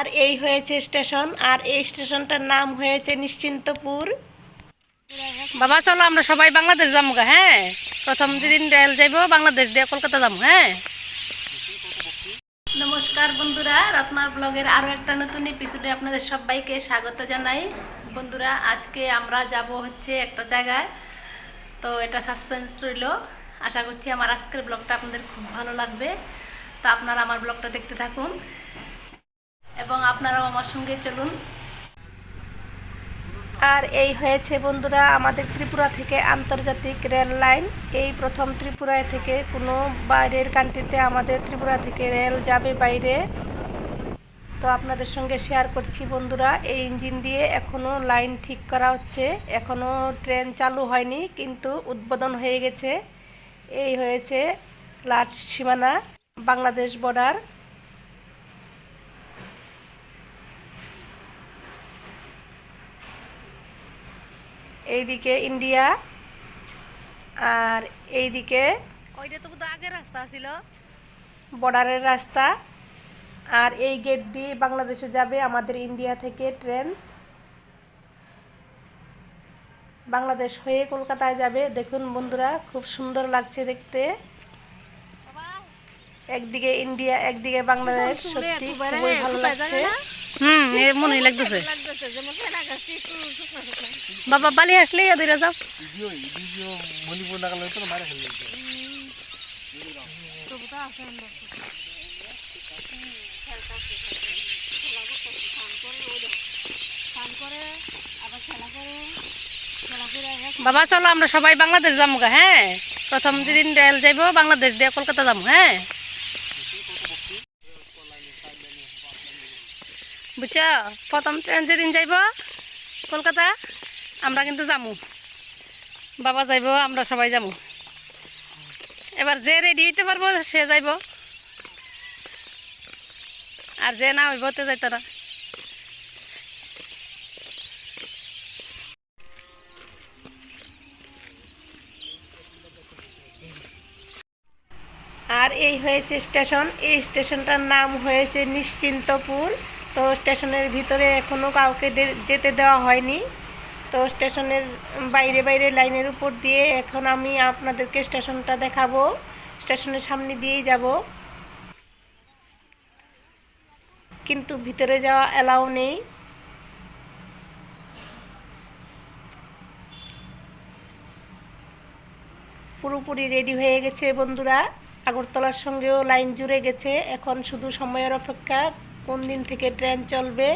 আর এই হয়েছে স্টেশন, আর এই স্টেশনটার নাম হয়েছে নিশ্চিন্তপুর। বাবা চলো আমরা সবাই বাংলাদেশ যাবো গা। হ্যাঁ, প্রথম যেদিন রেল যাইব বাংলাদেশ দিয়ে কলকাতা যাবো। হ্যাঁ, নমস্কার বন্ধুরা, রত্নার ব্লগের আরও একটা নতুন এপিসোডে আপনাদের সবাইকে স্বাগত জানাই। বন্ধুরা, আজকে আমরা যাব হচ্ছে একটা জায়গায়, তো এটা সাসপেন্স রইল। আশা করছি আমার আজকের ব্লগটা আপনাদের খুব ভালো লাগবে। তো আপনারা আমার ব্লগটা দেখতে থাকুন এবং আপনারাও আমার সঙ্গে চলুন। আর এই হয়েছে বন্ধুরা আমাদের ত্রিপুরা থেকে আন্তর্জাতিক রেল লাইন। এই প্রথম ত্রিপুরায় থেকে কোনো বাইরের কান্ট্রিতে আমাদের ত্রিপুরা থেকে রেল যাবে বাইরে। তো আপনাদের সঙ্গে শেয়ার করছি বন্ধুরা। এই ইঞ্জিন দিয়ে এখনও লাইন ঠিক করা হচ্ছে, এখনও ট্রেন চালু হয়নি, কিন্তু উদ্বোধন হয়ে গেছে। এই হয়েছে লাস্ট সীমানা, বাংলাদেশ বর্ডার। এইদিকে ইন্ডিয়া, আর এইদিকে ওইটা তো আগের রাস্তা ছিল, বর্ডারের রাস্তা। আর এই গেট দিয়ে বাংলাদেশে যাবে আমাদের ইন্ডিয়া থেকে ট্রেন, বাংলাদেশ হয়ে কলকাতায় যাবে। দেখুন বন্ধুরা, খুব সুন্দর লাগছে দেখতে। একদিকে ইন্ডিয়া একদিকে বাংলাদেশ, সত্যি খুবই ভালো লাগছে। মনে লাগতেছে বাবা, বালি আসলে ধরে যাও। বাবা চলো আমরা সবাই বাংলাদেশ যাবো গা। হ্যাঁ, প্রথম যেদিন রেল যাইব বাংলাদেশ দিয়ে কলকাতা যাবো। হ্যাঁ, বুঝছ, প্রথম ট্রেন যেদিন যাইব কলকাতা আমরা কিন্তু যাবো। বাবা যাইব, আমরা সবাই যাবো। এবার যে রেডি হইতে পারবো সে যাইব, আর যে না হইব তে যাইত না। আর এই হয়েছে স্টেশন, এই স্টেশনটার নাম হয়েছে নিশ্চিন্তপুর। তো স্টেশনের ভিতরে এখনও কাউকে যেতে দেওয়া হয়নি। তো স্টেশনের বাইরে বাইরে লাইনের উপর দিয়ে এখন আমি আপনাদেরকে স্টেশনটা দেখাবো। স্টেশনের সামনে দিয়েই যাব, কিন্তু ভিতরে যাওয়া অ্যালাউ নেই। পুরোপুরি রেডি হয়ে গেছে বন্ধুরা, আগরতলার সঙ্গেও লাইন জুড়ে গেছে। এখন শুধু সময়ের অপেক্ষা, কোন দিন থেকে ট্রেন চলবে।